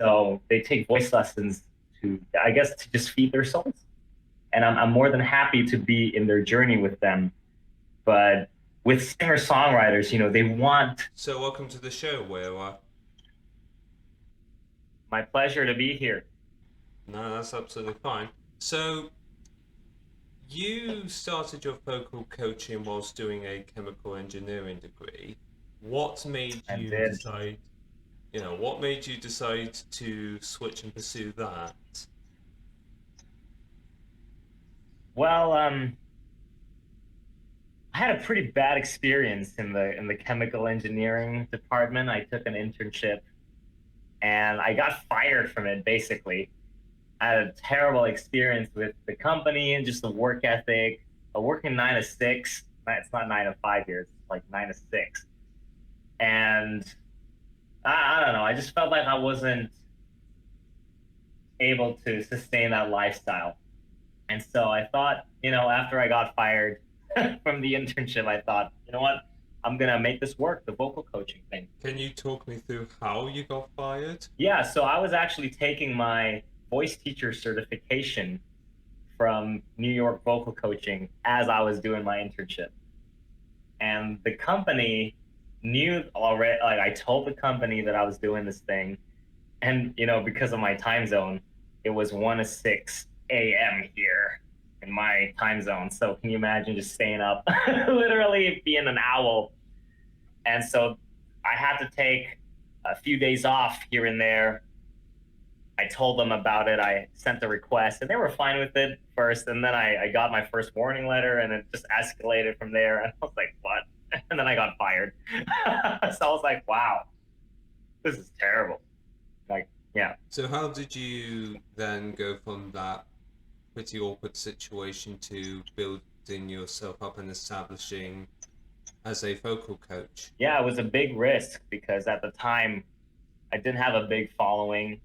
So they take voice lessons to, I guess, to just feed their souls. And I'm more than happy to be in their journey with them. But with singer-songwriters, they want. So welcome to the show, Wira. My pleasure to be here. No, that's absolutely fine. So you started your vocal coaching whilst doing a chemical engineering degree. What made I you did. decide, what made you decide to switch and pursue that? Well, I had a pretty bad experience in the chemical engineering department. I took an internship and I got fired from it basically. I had a terrible experience with the company and just the work ethic. Working 9 to 6. It's not 9 to 5 years, it's like 9 to 6. And I don't know. I just felt like I wasn't able to sustain that lifestyle. And so I thought, after I got fired from the internship, I thought, you know what? I'm going to make this work, the vocal coaching thing. Can you talk me through how you got fired? Yeah, so I was actually taking my voice teacher certification from New York vocal coaching as I was doing my internship. And the company knew already, like I told the company that I was doing this thing. And, because of my time zone, it was 1 to 6 a.m. here in my time zone. So can you imagine just staying up, literally being an owl? And so I had to take a few days off here and there. I told them about it. I sent a request, and they were fine with it first. And then I got my first warning letter, and it just escalated from there. And I was like, what? And then I got fired. So I was like, wow, this is terrible. Like, yeah. So how did you then go from that pretty awkward situation to building yourself up and establishing as a vocal coach? Yeah, it was a big risk because at the time I didn't have a big following.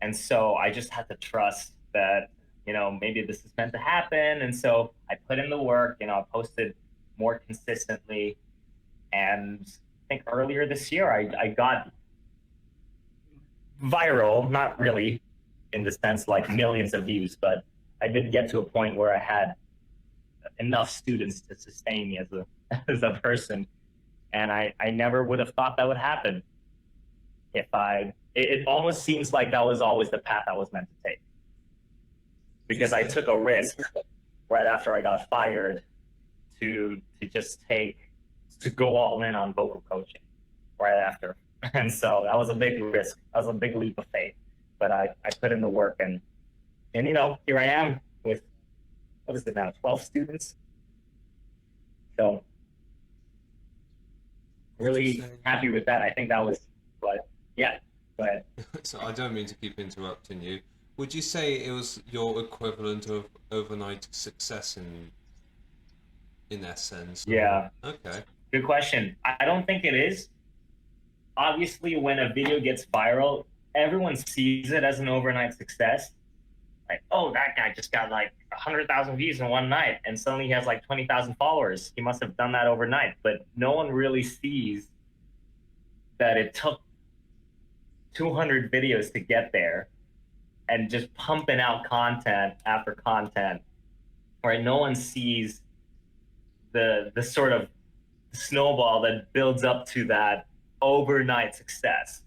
And so I just had to trust that, maybe this is meant to happen. And so I put in the work, I posted more consistently. And I think earlier this year, I got viral, not really in the sense like millions of views, but I did get to a point where I had enough students to sustain me as a as a person. And I never would have thought that would happen if it almost seems like that was always the path I was meant to take. Because I took a risk right after I got fired to just to go all in on vocal coaching right after. And so that was a big risk. That was a big leap of faith. But I put in the work and here I am with what is it now, 12 students. So Would you really say? happy with that. I think that was, but yeah, go ahead. So I don't mean to keep interrupting you. Would you say it was your equivalent of overnight success in essence, or Yeah, okay? good question. I don't think it is. Obviously, when a video gets viral, everyone sees it as an overnight success. Like, oh, that guy just got like 100,000 views in one night, and suddenly he has like 20,000 followers. He must have done that overnight. But no one really sees that it took 200 videos to get there, and just pumping out content after content. Right? No one sees the sort of snowball that builds up to that overnight success,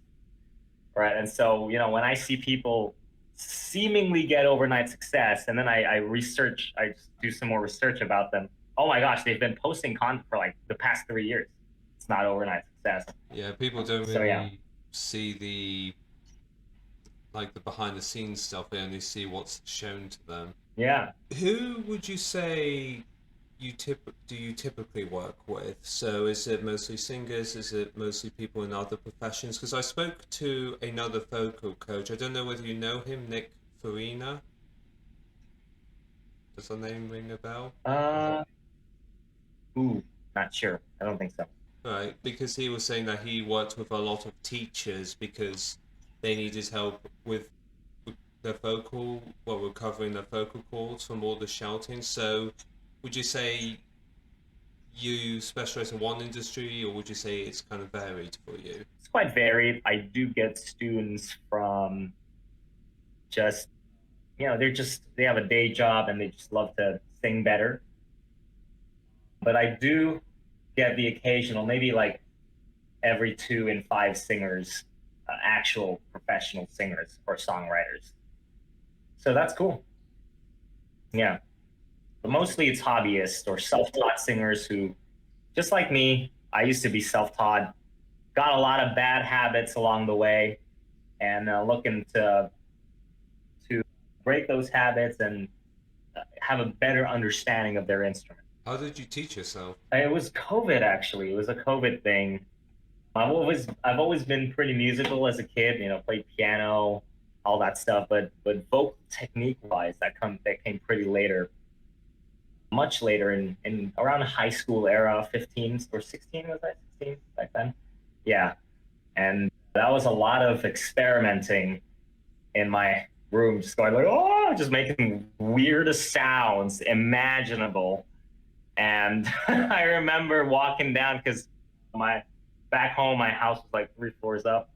right? And so, when I see people seemingly get overnight success, and then I research, I just do some more research about them. Oh my gosh, they've been posting content for like the past 3 years. It's not overnight success. Yeah, people don't So yeah, really see the behind the scenes stuff. They only see what's shown to them. yeah. Who would you say do you typically work with? So is it mostly singers? Is it mostly people in other professions? Because I spoke to another vocal coach. I don't know whether you know him, Nick Farina. Does the name ring a bell? Uh, ooh, not sure. I don't think so. Right, because he was saying that he worked with a lot of teachers because they needed help with their recovering their vocal cords from all the shouting. So would you say you specialize in one industry, or would you say it's kind of varied for you? It's quite varied. I do get students from just, they have a day job and they just love to sing better. But I do get the occasional, maybe like every 2 in 5 singers, actual professional singers or songwriters. So that's cool. Yeah. But mostly it's hobbyists or self-taught singers who, just like me, I used to be self-taught, got a lot of bad habits along the way, and looking to break those habits and have a better understanding of their instrument. How did you teach yourself? It was COVID actually. It was a COVID thing. I've always been pretty musical as a kid. Played piano, all that stuff. But vocal technique wise, that came pretty later, much later in around high school era, 15 or 16 was I 16 back then? Yeah, and that was a lot of experimenting in my room, just going like, oh, just making weirdest sounds imaginable. And I remember walking down because my back home, my house was like 3 floors up.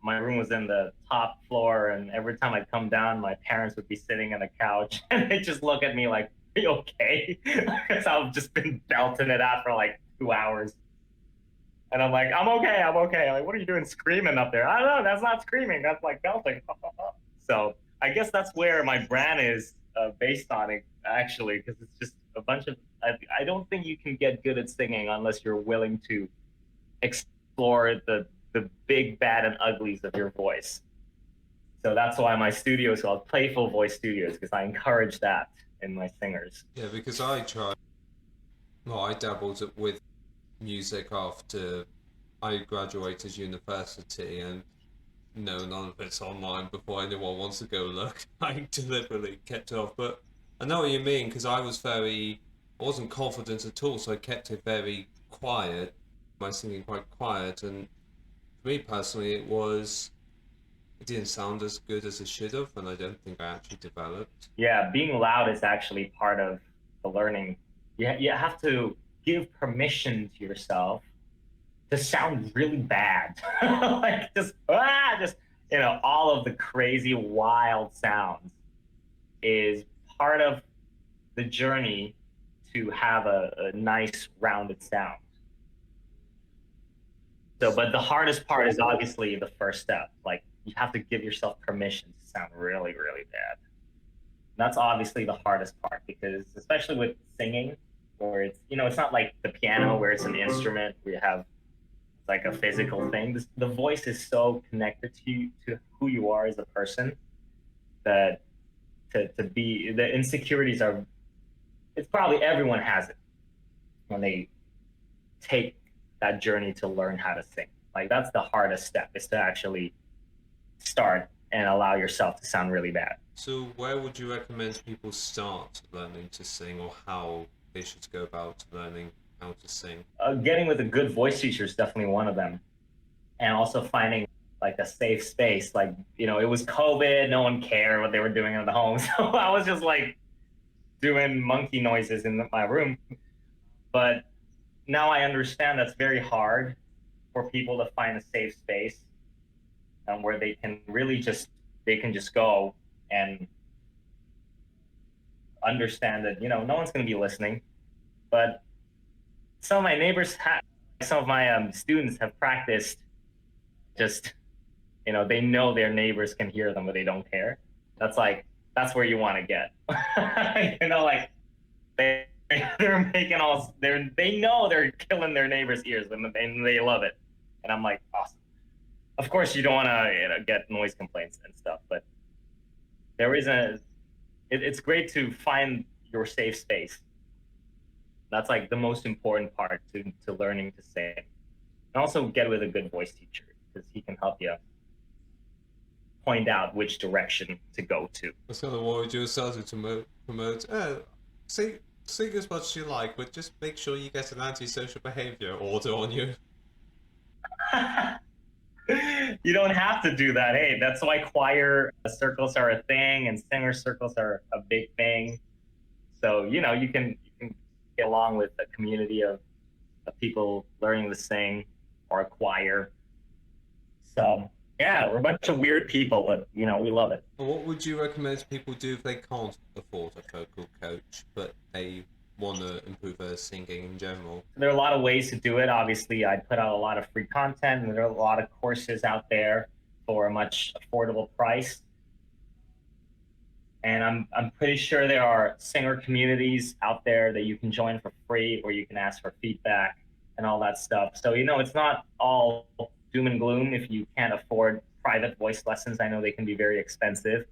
My room was in the top floor, and every time I'd come down, my parents would be sitting on the couch, and they'd just look at me like, "Are you okay?" Because I've just been belting it out for like 2 hours, and I'm like, "I'm okay, I'm okay." Like, what are you doing, screaming up there? I don't know. That's not screaming. That's like belting. So I guess that's where my brand is based on it, actually, because it's just a bunch of. I don't think you can get good at singing unless you're willing to explore the big, bad, and uglies of your voice. So that's why my studio is called Playful Voice Studios, because I encourage that in my singers. Yeah, because I dabbled with music after I graduated university, and no, none of it's online before anyone wants to go look. I deliberately kept it off, but I know what you mean because I wasn't confident at all, so I kept it very quiet, my singing quite quiet, and for me personally, it didn't sound as good as it should have, and I don't think I actually developed. Yeah, being loud is actually part of the learning. You have to give permission to yourself to sound really bad. Like just all of the crazy wild sounds is part of the journey to have a nice rounded sound. So, but the hardest part is obviously the first step. Like you have to give yourself permission to sound really, really bad. That's obviously the hardest part because especially with singing, where it's not like the piano where it's an instrument where you have like a physical thing. The voice is so connected to you, to who you are as a person, that to be the insecurities are. It's probably everyone has it when they take that journey to learn how to sing. Like that's the hardest step is to actually start and allow yourself to sound really bad. So, where would you recommend people start learning to sing, or how they should go about learning how to sing? Getting with a good voice teacher is definitely one of them, and also finding like a safe space. Like it was COVID, no one cared what they were doing at the home, so I was just like doing monkey noises in my room. But now I understand that's very hard for people to find a safe space where they can really just go and understand that no one's going to be listening. But some of my students have practiced just they know their neighbors can hear them but they don't care. That's where you want to get. Like they they're they know they're killing their neighbors' ears and they love it. And I'm like, awesome. Of course you don't want to get noise complaints and stuff, but there is it's great to find your safe space. That's like the most important part to learning to sing. And also get with a good voice teacher because he can help you point out which direction to go to. That's kind of what you started to promote. Sing as much as you like, but just make sure you get an antisocial behavior order on you. You don't have to do that. Hey, that's why choir circles are a thing and singer circles are a big thing. So you can get along with a community of people learning to sing or a choir. So yeah, we're a bunch of weird people, but we love it. What would you recommend people do if they can't afford a vocal coach, but they want to improve their singing in general? There are a lot of ways to do it. Obviously, I put out a lot of free content, and there are a lot of courses out there for a much affordable price. And I'm pretty sure there are singer communities out there that you can join for free, or you can ask for feedback and all that stuff. So it's not all doom and gloom if you can't afford private voice lessons. I know they can be very expensive,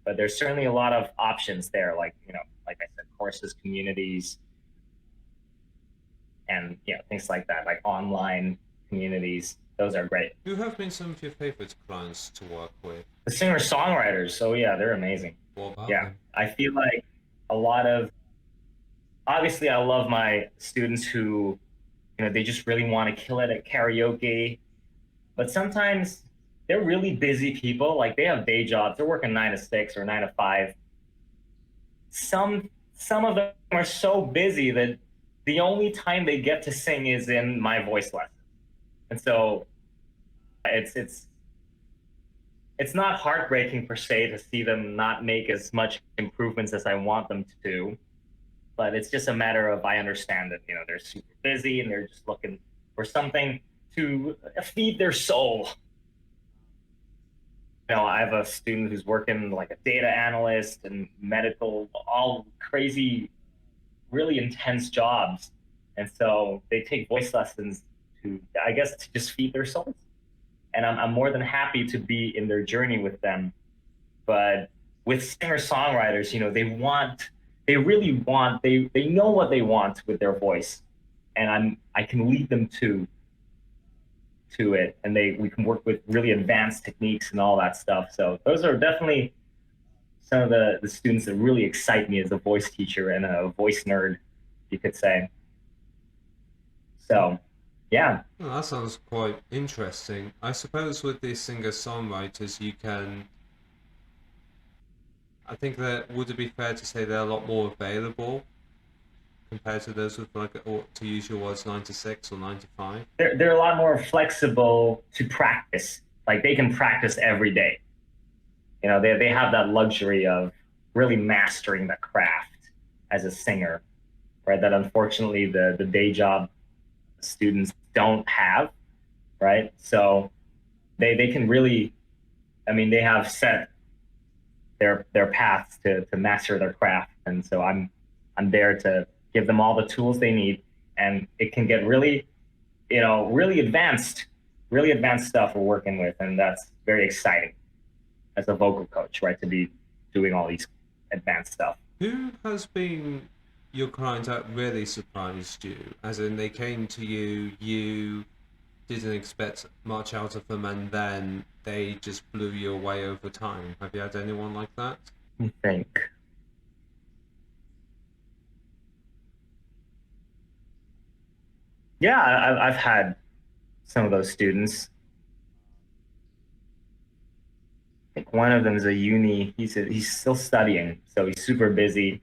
but there's certainly a lot of options there, like like I said, courses, communities, and things like that, like online communities. Those are great. Who have been some of your favorite clients to work with? The singer-songwriters, so yeah, they're amazing. What about Yeah, them? I feel like a lot of, obviously I love my students who they just really want to kill it at karaoke, but sometimes they're really busy people. Like, they have day jobs, they're working 9 to 6 or 9 to 5. Some of them are so busy that the only time they get to sing is in my voice lesson. And so it's not heartbreaking per se to see them not make as much improvements as I want them to, but it's just a matter of, I understand that they're super busy and they're just looking for something to feed their soul. I have a student who's working like a data analyst and medical, all crazy, really intense jobs. And so they take voice lessons to, I guess, to just feed their souls. And I'm more than happy to be in their journey with them. But with singer-songwriters, they really want, they know what they want with their voice. And I can lead them to it, and we can work with really advanced techniques and all that stuff. So those are definitely some of the students that really excite me as a voice teacher and a voice nerd, you could say. So yeah. Well, that sounds quite interesting. I suppose with these singer-songwriters, I think that, would it be fair to say they're a lot more available compared to those with, like, or to use your words, 9 to 6 or 9 to 5? They're a lot more flexible to practice. Like, they can practice every day. They have that luxury of really mastering the craft as a singer, right? That unfortunately the day job students don't have, right? So they can really, they have set their paths to master their craft. And so I'm there to give them all the tools they need, and it can get really, really advanced stuff we're working with, and that's very exciting as a vocal coach, right? To be doing all these advanced stuff. Who has been your client that really surprised you? As in, they came to you, you didn't expect much out of them, and then they just blew you away over time. Have you had anyone like that? I think. Yeah, I've had some of those students. I think one of them is a uni. He's still studying, so he's super busy.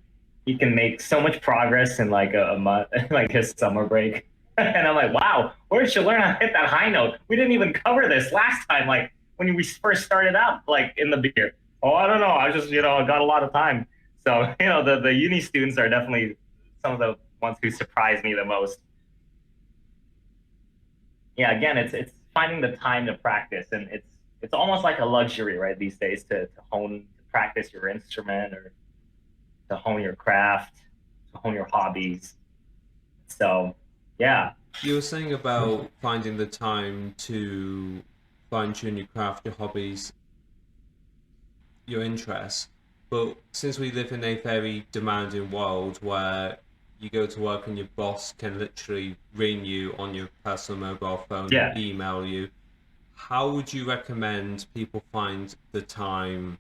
He can make so much progress in like a month, like his summer break. And I'm like, wow, where did you learn how to hit that high note? We didn't even cover this last time, like when we first started out, like in the beer. Oh, I don't know. I just, got a lot of time. So, the uni students are definitely some of the ones who surprise me the most. Yeah, again, it's finding the time to practice, and it's almost like a luxury, right, these days to practice your instrument, or to hone your craft, to hone your hobbies. So yeah. You were saying about finding the time to fine-tune your craft, your hobbies, your interests, but since we live in a very demanding world where you go to work and your boss can literally ring you on your personal mobile phone, Yeah. email you, how would you recommend people find the time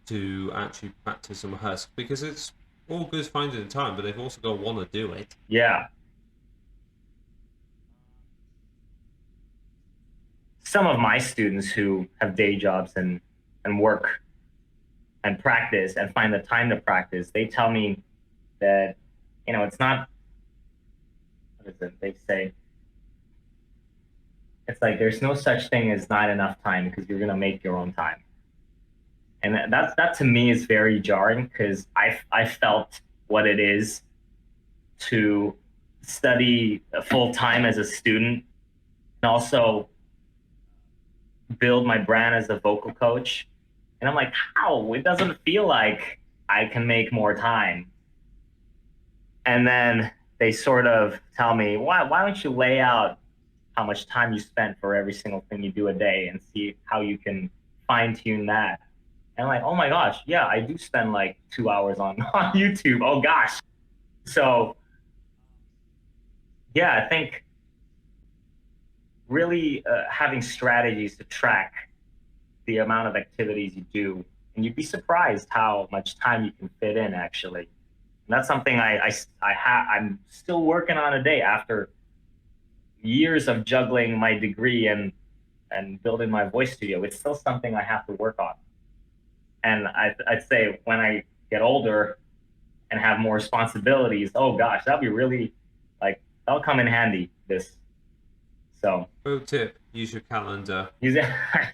to actually practice and rehearse? Because it's all good finding the time, but they've also got to want to do it. Yeah. Some of my students who have day jobs and work and practice and find the time to practice, they tell me that, it's not Elitism. They say it's like there's no such thing as not enough time because you're gonna make your own time. And that to me is very jarring because I felt what it is to study full time as a student and also build my brand as a vocal coach. And I'm like, how? It doesn't feel like I can make more time. And then they sort of tell me, why don't you lay out how much time you spent for every single thing you do a day and see how you can fine tune that. And I'm like, oh my gosh, yeah, I do spend like 2 hours on YouTube. Oh gosh. So yeah, I think really having strategies to track the amount of activities you do, and you'd be surprised how much time you can fit in actually. And that's something I'm still working on today after years of juggling my degree and building my voice studio. It's still something I have to work on. And I'd say when I get older and have more responsibilities, oh gosh, that'll be really like that'll come in handy. This so Pro tip: use your calendar. use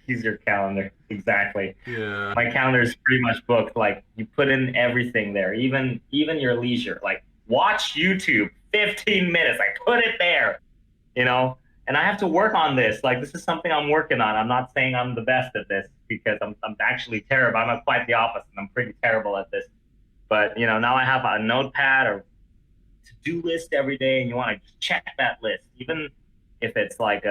use your calendar exactly. Yeah. My calendar is pretty much booked. Like you put in everything there, even your leisure. Like watch YouTube 15 minutes. I put it there, you know. And I have to work on this. Like this is something I'm working on. I'm not saying I'm the best at this because I'm actually terrible. I'm quite the opposite. I'm pretty terrible at this. But you know, now I have a notepad or to-do list every day, and you want to check that list, even if it's like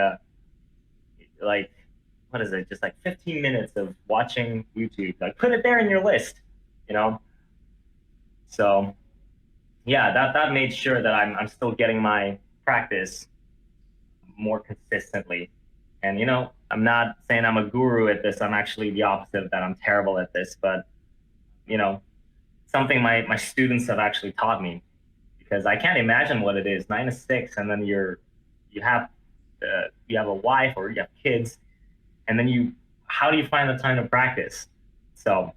what is it? Just like 15 minutes of watching YouTube. Like put it there in your list, you know. So yeah, that made sure that I'm still getting my practice more consistently. And you know, I'm not saying I'm a guru at this. I'm actually the opposite, that I'm terrible at this. But you know, something my students have actually taught me, because I can't imagine what it is 9 to 6, and then you have a wife or you have kids, and then how do you find the time to practice? So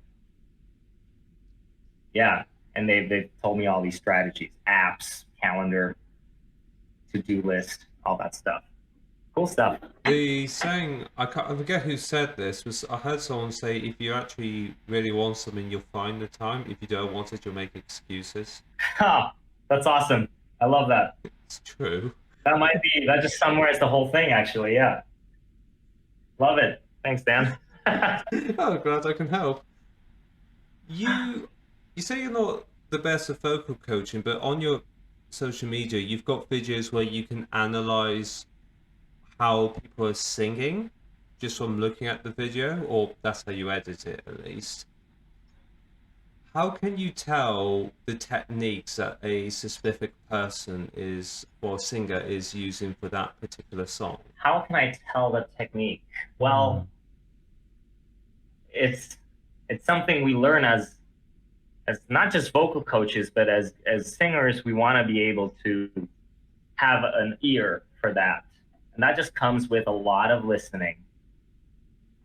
yeah, and they've told me all these strategies, apps, calendar, to-do list, all that stuff. Cool stuff. The saying, I forget who said this, was I heard someone say, if you actually really want something, you'll find the time. If you don't want it, you'll make excuses. Ha, that's awesome. I love that. It's true. That just summarized the whole thing, actually. Yeah. Love it. Thanks, Dan. Oh, glad I can help. You say you're not the best at vocal coaching, but on your social media, you've got videos where you can analyze how people are singing just from looking at the video, or that's how you edit it at least. How can you tell the techniques that a specific person or a singer is using for that particular song? How can I tell the technique? Well, it's something we learn as not just vocal coaches, but as singers. We want to be able to have an ear for that. And that just comes with a lot of listening,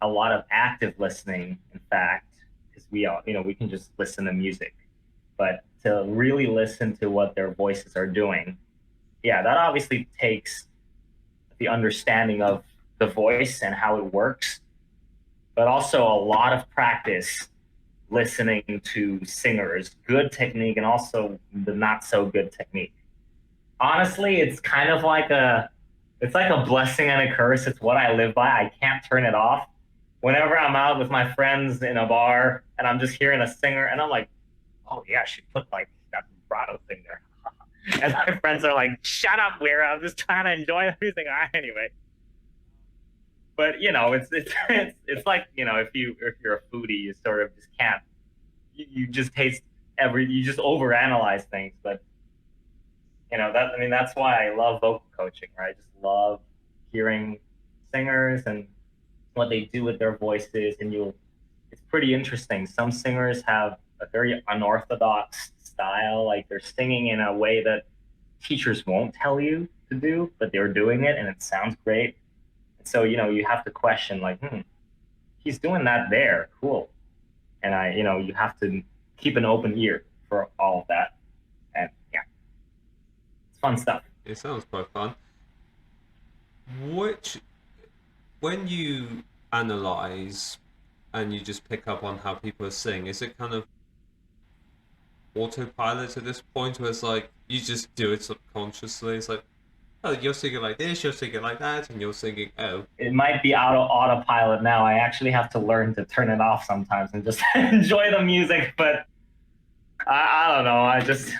a lot of active listening, in fact, because we can just listen to music. But to really listen to what their voices are doing, yeah, that obviously takes the understanding of the voice and how it works, but also a lot of practice listening to singers, good technique and also the not so good technique. Honestly, it's kind of like it's like a blessing and a curse. It's what I live by. I can't turn it off. Whenever I'm out with my friends in a bar and I'm just hearing a singer and I'm like, oh yeah, she put like that vibrato thing there. And my friends are like, shut up, Wira, I'm just trying to enjoy the music. Anyway. But you know, it's like, you know, if you're a foodie, you sort of just can't. You just you just overanalyze things. But you know, that's why I love vocal coaching, right? I just love hearing singers and what they do with their voices, and it's pretty interesting. Some singers have a very unorthodox style, like they're singing in a way that teachers won't tell you to do, but they're doing it and it sounds great. And so, you know, you have to question like, he's doing that there, cool. And you have to keep an open ear for all of that. And yeah, it's fun stuff. It sounds quite fun. Which, when you analyze and you just pick up on how people sing, is it kind of autopilot at this point where it's like you just do it subconsciously? It's like, oh, you're singing like this, you're singing like that, and you're singing, oh. It might be autopilot now. I actually have to learn to turn it off sometimes and just enjoy the music. But I don't know. I just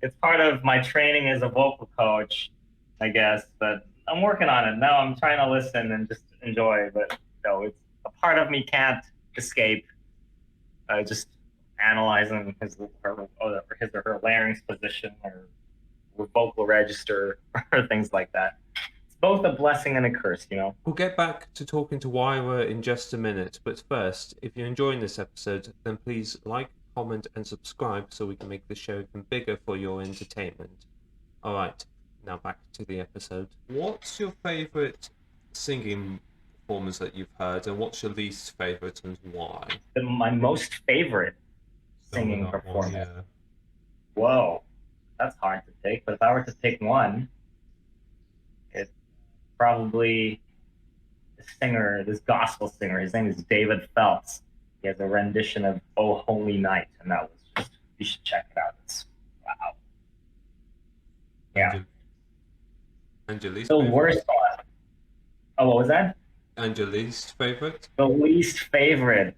it's part of my training as a vocal coach, I guess. But I'm working on it now. I'm trying to listen and just enjoy. But no, it's a part of me can't escape. Just analyzing his or her larynx position or vocal register or things like that. It's both a blessing and a curse, you know. We'll get back to talking to Wira in just a minute, but first, if you're enjoying this episode, then please like, comment, and subscribe so we can make the show even bigger for your entertainment. Alright, now back to the episode. What's your favourite singing performance that you've heard, and what's your least favourite and why? My most favorite singing performance. Yeah. Whoa, that's hard to take. But if I were to pick one, it's probably this gospel singer. His name is David Phelps. He has a rendition of "Oh Holy Night," and that was just, you should check it out. It's wow. Yeah. And your least The favorite? worst one. Oh, what was that? And your least favorite? The least favorite.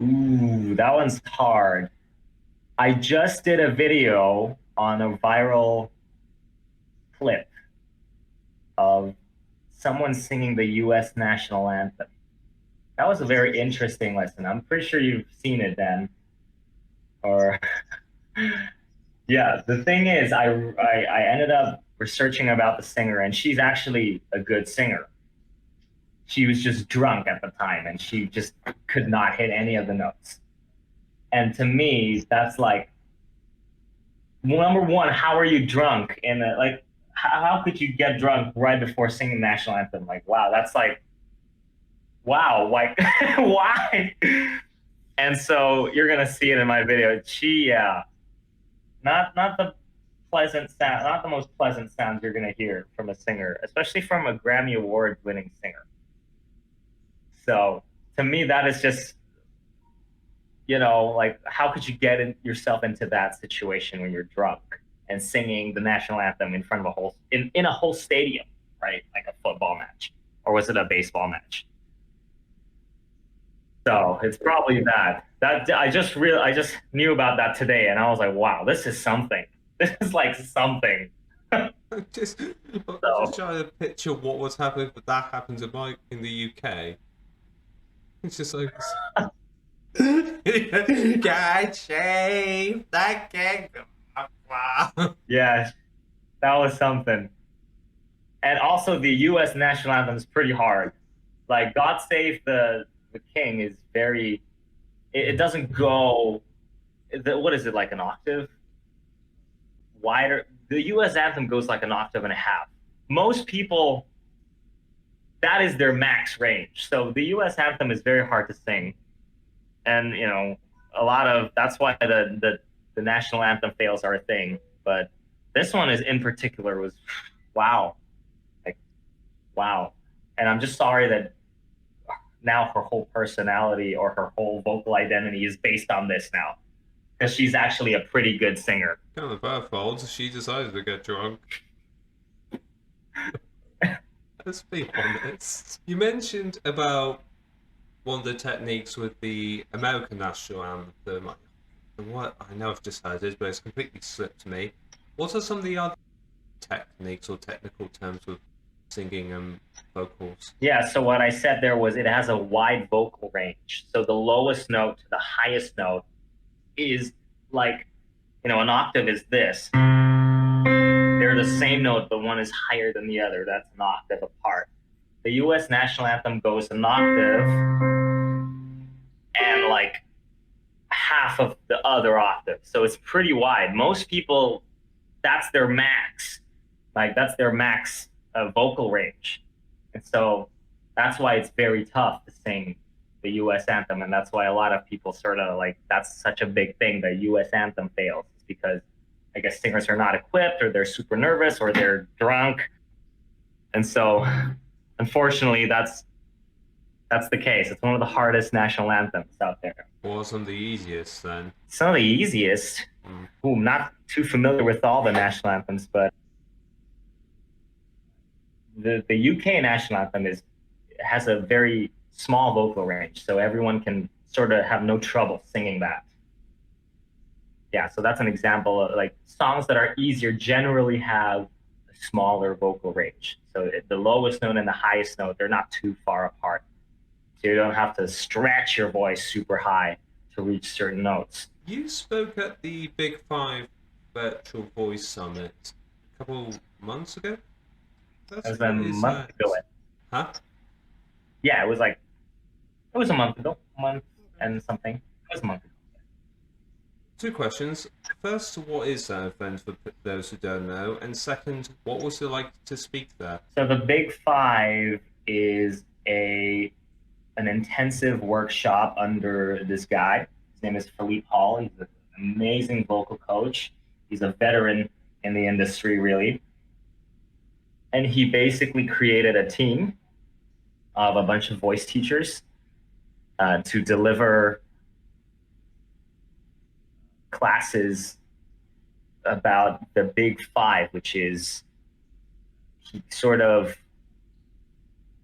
Ooh, that one's hard. I just did a video on a viral clip of someone singing the U.S. national anthem. That was a very interesting lesson. I'm pretty sure you've seen it, Dan. Or, yeah. The thing is, I ended up researching about the singer, and she's actually a good singer. She was just drunk at the time, and she just could not hit any of the notes. And to me, that's like, number one, how are you drunk? And like, how could you get drunk right before singing the national anthem? Like, wow, that's like, wow, like, why? And so you're gonna see it in my video. Not the pleasant sound, not the most pleasant sounds you're gonna hear from a singer, especially from a Grammy Award-winning singer. So to me, that is just, like, how could you get yourself into that situation when you're drunk and singing the national anthem in front of in a whole stadium, right? Like a football match, or was it a baseball match? So it's probably that. I just knew about that today, and I was like, wow, this is something. This is like something. just So trying to picture what was happening, but that happens in the UK. It's just like, God save that kingdom. Wow. yeah, that was something. And also, the U.S. national anthem is pretty hard. Like, "God Save the King" is very. It doesn't go. What is it, like an octave wider? The U.S. anthem goes like an octave and a half. Most people, that is their max range. So the U.S. anthem is very hard to sing, and that's why the national anthem fails are a thing. But this one is in particular was, wow, like, wow. And I'm just sorry that now her whole personality or her whole vocal identity is based on this now, because she's actually a pretty good singer. Kind of her fault. She decided to get drunk. Let's be honest. You mentioned about one of the techniques with the American national anthem. What I know I've just heard it, but it's completely slipped me. What are some of the other techniques or technical terms with singing and vocals? Yeah, so what I said there was it has a wide vocal range. So the lowest note to the highest note is like, an octave is this. They're the same note, but one is higher than the other. That's an octave apart. The U.S. national anthem goes an octave and like half of the other octave. So it's pretty wide. Most people, that's their max. Like, that's their max vocal range. And so that's why it's very tough to sing the U.S. anthem. And that's why a lot of people sort of like, that's such a big thing. The U.S. anthem fails, because I guess singers are not equipped, or they're super nervous, or they're drunk. And so, unfortunately, that's the case. It's one of the hardest national anthems out there. Wasn't the easiest then. Some of the easiest. Ooh, I'm not too familiar with all the national anthems, but the UK national anthem has a very small vocal range, so everyone can sort of have no trouble singing that. Yeah, so that's an example of like songs that are easier generally have a smaller vocal range. So the lowest note and the highest note, they're not too far apart. So you don't have to stretch your voice super high to reach certain notes. You spoke at the Big Five Virtual Voice Summit a couple months ago? That was a month ago. Huh? Yeah, it was a month ago, and something. It was a month ago. Two questions. First, what is that event for those who don't know? And second, what was it like to speak there? So the Big Five is an intensive workshop under this guy. His name is Philippe Hall. He's an amazing vocal coach. He's a veteran in the industry, really. And he basically created a team of a bunch of voice teachers to deliver classes about the Big Five, which is he sort of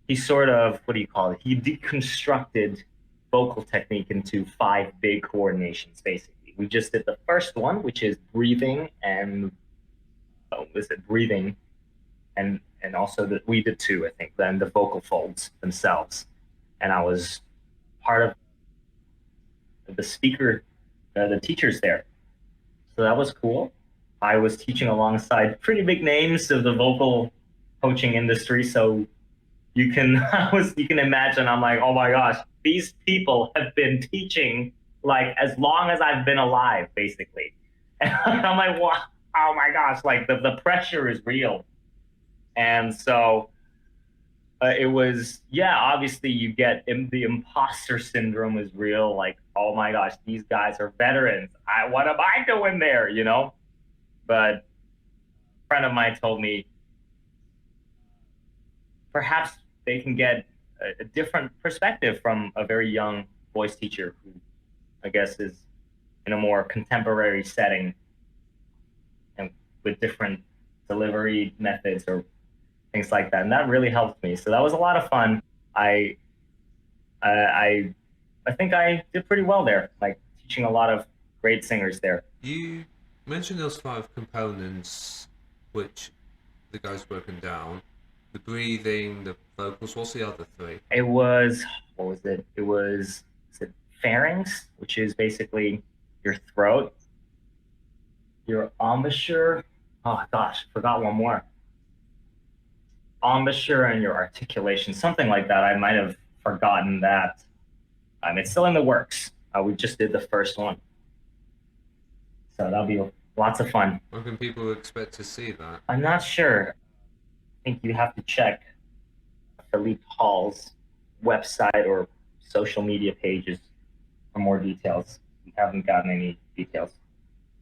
what do you call it? He deconstructed vocal technique into 5 big coordinations. Basically, we just did the first one, which is breathing and and also we did 2, I think. Then the vocal folds themselves, and I was part of the teachers there. So that was cool. I was teaching alongside pretty big names of the vocal coaching industry. So you can imagine, I'm like, oh my gosh, these people have been teaching like as long as I've been alive, basically. And I'm like, wow, oh my gosh, like the pressure is real. And so it was, yeah, obviously you get the imposter syndrome is real. Like, oh my gosh, these guys are veterans. What am I doing there, you know? But a friend of mine told me perhaps they can get a different perspective from a very young voice teacher who I guess is in a more contemporary setting and with different delivery methods or things like that. And that really helped me. So that was a lot of fun. I think I did pretty well there, like teaching a lot of great singers there. You mentioned those 5 components, which the guy's broken down. The breathing, the vocals, what's the other 3? It was, what was it? It was pharynx, which is basically your throat, your embouchure. Oh gosh, forgot one more. Embouchure and your articulation, something like that. I might have forgotten that. It's still in the works. We just did the first one. So that'll be lots of fun. When can people expect to see that? I'm not sure. I think you have to check Philippe Hall's website or social media pages for more details. We haven't gotten any details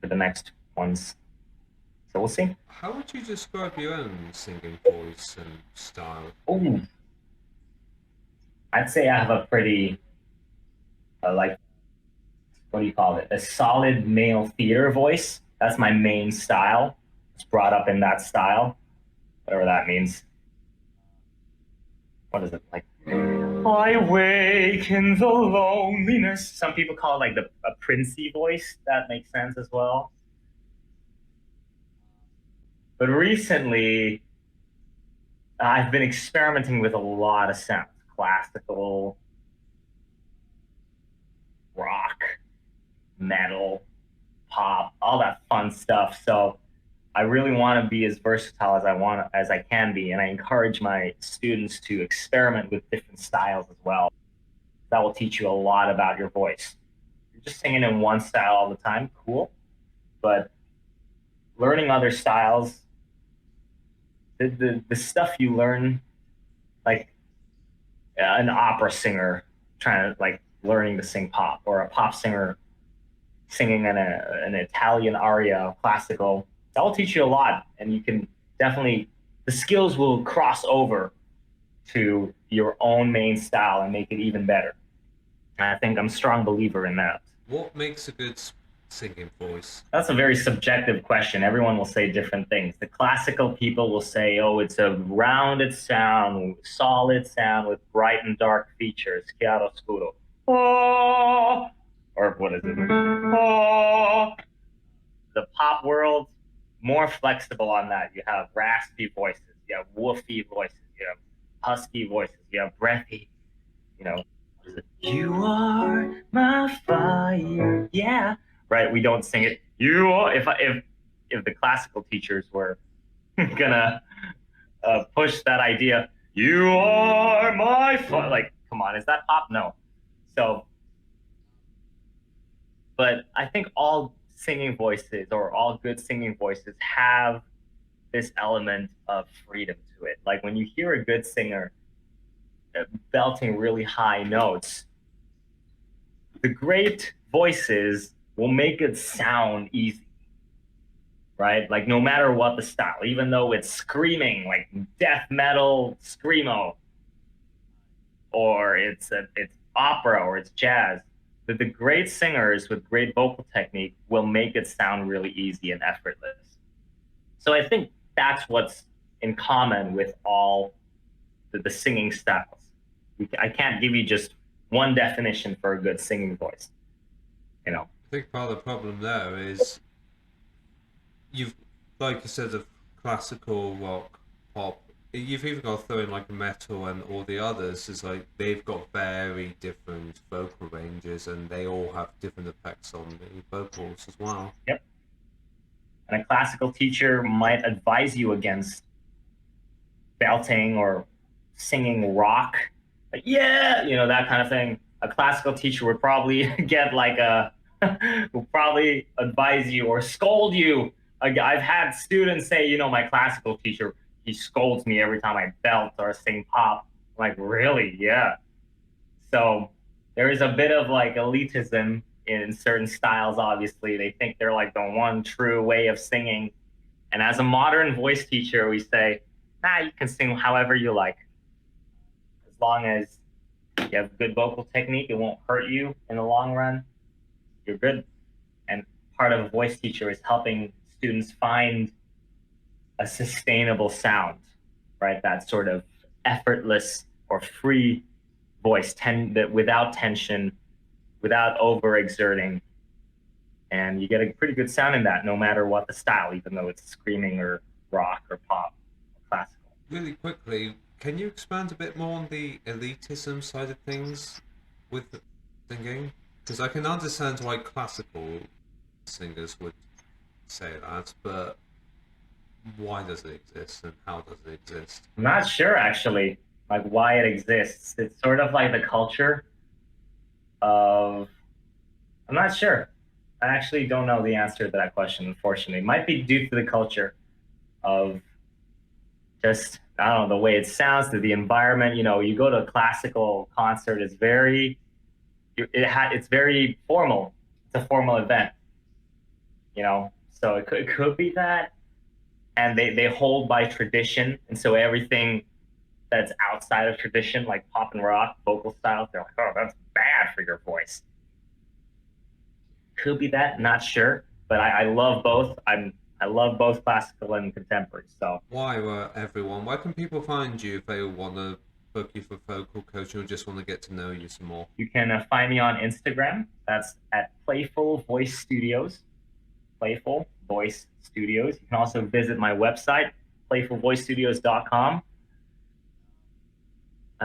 for the next ones. So we'll see. How would you describe your own singing voice and style? Ooh. I'd say I have a pretty, like, what do you call it? A solid male theater voice. That's my main style. It's brought up in that style, whatever that means. What is it like? I wake in the loneliness. Some people call it like a Princey voice. That makes sense as well. But recently, I've been experimenting with a lot of sounds: classical, rock, metal, pop, all that fun stuff. So I really want to be as versatile as I can be, and I encourage my students to experiment with different styles as well. That will teach you a lot about your voice. You're just singing in one style all the time, cool, but learning other styles, the stuff you learn, like an opera singer trying to like learning to sing pop, or a pop singer singing an Italian aria, classical. That will teach you a lot, and you can definitely, the skills will cross over to your own main style and make it even better. And I think I'm a strong believer in that. What makes a good singing voice? That's a very subjective question. Everyone will say different things. The classical people will say, oh, it's a rounded sound, solid sound with bright and dark features, chiaro scuro. Oh, or what is it? Oh. The pop world, more flexible on that. You have raspy voices, you have woofy voices, you have husky voices, you have breathy, you know. You are my fire, yeah. Right, we don't sing it. You are. If the classical teachers were gonna push that idea, you are my fire. Like, come on, is that pop? No. So, but I think all singing voices or all good singing voices have this element of freedom to it. Like when you hear a good singer belting really high notes, the great voices will make it sound easy, right? Like no matter what the style, even though it's screaming like death metal screamo, or it's opera or it's jazz, that the great singers with great vocal technique will make it sound really easy and effortless. So I think that's what's in common with all the singing styles. I can't give you just one definition for a good singing voice. You know, I think part of the problem there is you've, like you said, of classical rock, pop. You've even got to throw in like metal and all the others. Is like they've got very different vocal ranges, and they all have different effects on the vocals as well. yep. And a classical teacher might advise you against belting or singing rock, like, yeah, that kind of thing. A classical teacher would probably get like a, will probably advise you or scold you. I've had students say, my classical teacher, he scolds me every time I belt or sing pop. I'm like, really? Yeah. So there is a bit of like elitism in certain styles, obviously. They think they're like the one true way of singing. And as a modern voice teacher, we say, nah, you can sing however you like. As long as you have good vocal technique, it won't hurt you in the long run. You're good. And part of a voice teacher is helping students find a sustainable sound, right? That sort of effortless or free voice, that without tension, without overexerting. And you get a pretty good sound in that, no matter what the style, even though it's screaming or rock or pop or classical. Really quickly, can you expand a bit more on the elitism side of things with singing? Because I can understand why classical singers would say that, but why does it exist and how does it exist? I'm not sure actually, like why it exists. It's sort of like the culture of, I'm not sure. I actually don't know the answer to that question, unfortunately. It might be due to the culture of just, I don't know, the way it sounds, to the environment. You go to a classical concert, it's very, it's very formal. It's a formal event, so it could be that. And they hold by tradition. And so everything that's outside of tradition, like pop and rock vocal styles, they're like, oh, that's bad for your voice. Could be that, not sure. But I love both. I love both classical and contemporary. So Why, everyone? Where can people find you if they want to book you for vocal coaching or just want to get to know you some more? you can find me on Instagram. That's at Playful Voice Studios. Playful Voice Studios. You can also visit my website, playfulvoicestudios.com.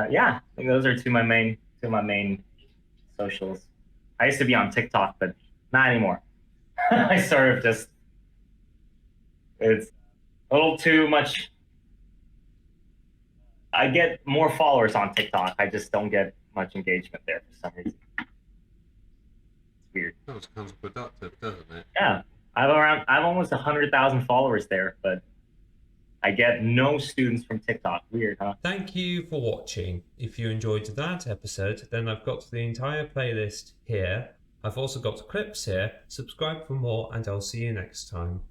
Yeah, I think those are two of my main socials. I used to be on TikTok, but not anymore. I sort of just, it's a little too much. I get more followers on TikTok. I just don't get much engagement there for some reason. It's weird. That sounds productive, doesn't it? Yeah, I've almost 100,000 followers there, but I get no students from TikTok. Weird, huh? Thank you for watching. If you enjoyed that episode, then I've got the entire playlist here I've also got clips here. Subscribe for more and I'll see you next time.